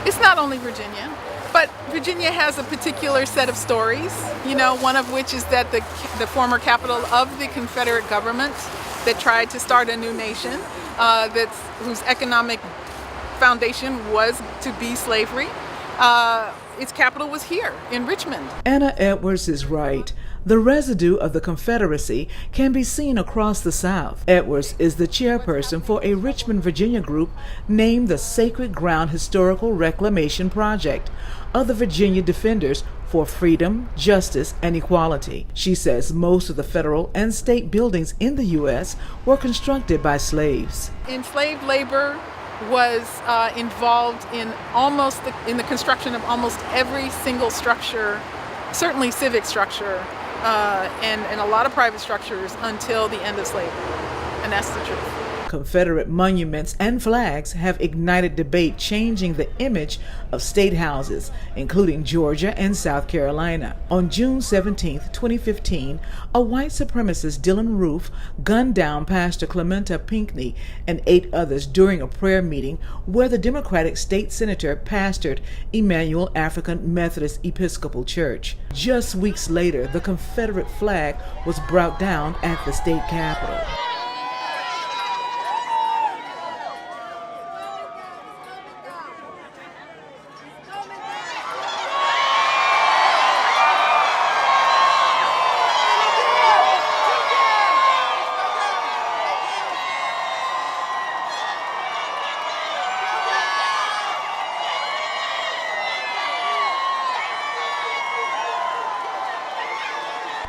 It's not only Virginia, but Virginia has a particular set of stories, one of which is that the former capital of the Confederate government that tried to start a new nation, whose economic foundation was to be slavery, its capital was here in Richmond. Anna Edwards is right. The residue of the Confederacy can be seen across the South. Edwards is the chairperson for a Richmond, Virginia group named the Sacred Ground Historical Reclamation Project of the Virginia Defenders for Freedom, Justice, and Equality. She says most of the federal and state buildings in the U.S. were constructed by slaves. Enslaved labor was involved in the construction of almost every single structure, certainly civic structure, and a lot of private structures until the end of slavery. And that's the truth. Confederate monuments and flags have ignited debate, changing the image of state houses, including Georgia and South Carolina. On June 17, 2015, a white supremacist, Dylan Roof, gunned down Pastor Clementa Pinckney and 8 others during a prayer meeting where the Democratic state senator pastored Emmanuel African Methodist Episcopal Church. Just weeks later, the Confederate flag was brought down at the state capitol.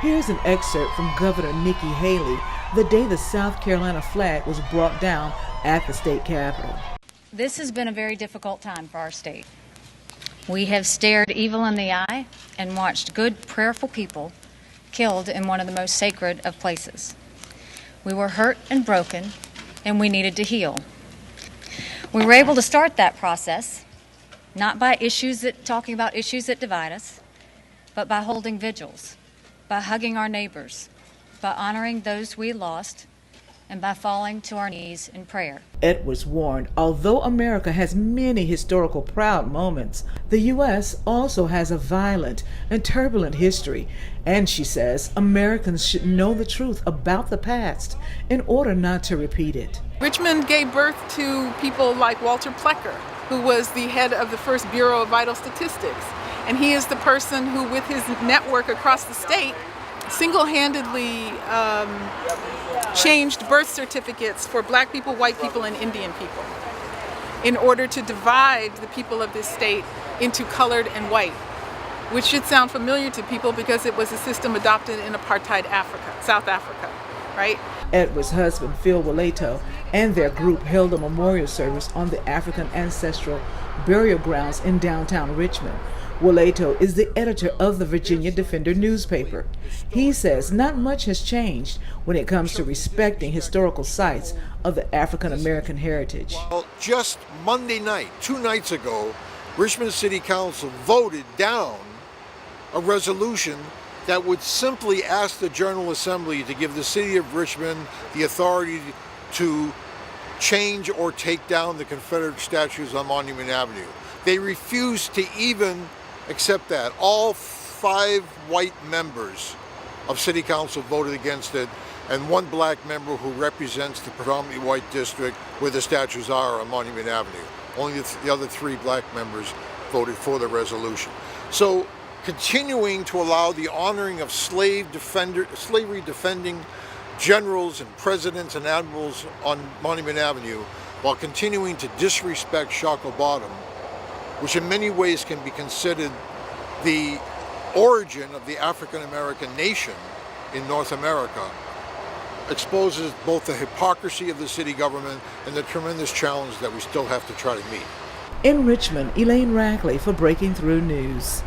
Here's an excerpt from Governor Nikki Haley the day the South Carolina flag was brought down at the state capitol. This has been a very difficult time for our state. We have stared evil in the eye and watched good, prayerful people killed in one of the most sacred of places. We were hurt and broken, and we needed to heal. We were able to start that process, not by talking about issues that divide us, but by holding vigils, by hugging our neighbors, by honoring those we lost, and by falling to our knees in prayer. Edwards warned, although America has many historical proud moments, the U.S. also has a violent and turbulent history, and she says Americans should know the truth about the past in order not to repeat it. Richmond gave birth to people like Walter Plecker, who was the head of the first Bureau of Vital Statistics. And he is the person who, with his network across the state, single-handedly changed birth certificates for black people, white people, and Indian people in order to divide the people of this state into colored and white, which should sound familiar to people because it was a system adopted in apartheid Africa, South Africa, right? Edwards' husband, Phil Waleto, and their group held a memorial service on the African ancestral burial grounds in downtown Richmond. Waleto is the editor of the Virginia Defender newspaper. He says not much has changed when it comes to respecting historical sites of the African American heritage. Well, just Monday night, 2 nights ago, Richmond City Council voted down a resolution that would simply ask the General Assembly to give the city of Richmond the authority to change or take down the Confederate statues on Monument Avenue. They refused to even accept that. All 5 white members of City Council voted against it, and 1 black member who represents the predominantly white district where the statues are on Monument Avenue. Only the other 3 black members voted for the resolution. So continuing to allow the honoring of slavery defending generals and presidents and admirals on Monument Avenue while continuing to disrespect Shockoe Bottom, which in many ways can be considered the origin of the African American nation in North America, exposes both the hypocrisy of the city government and the tremendous challenge that we still have to try to meet. In Richmond, Elaine Rackley for Breaking Through News.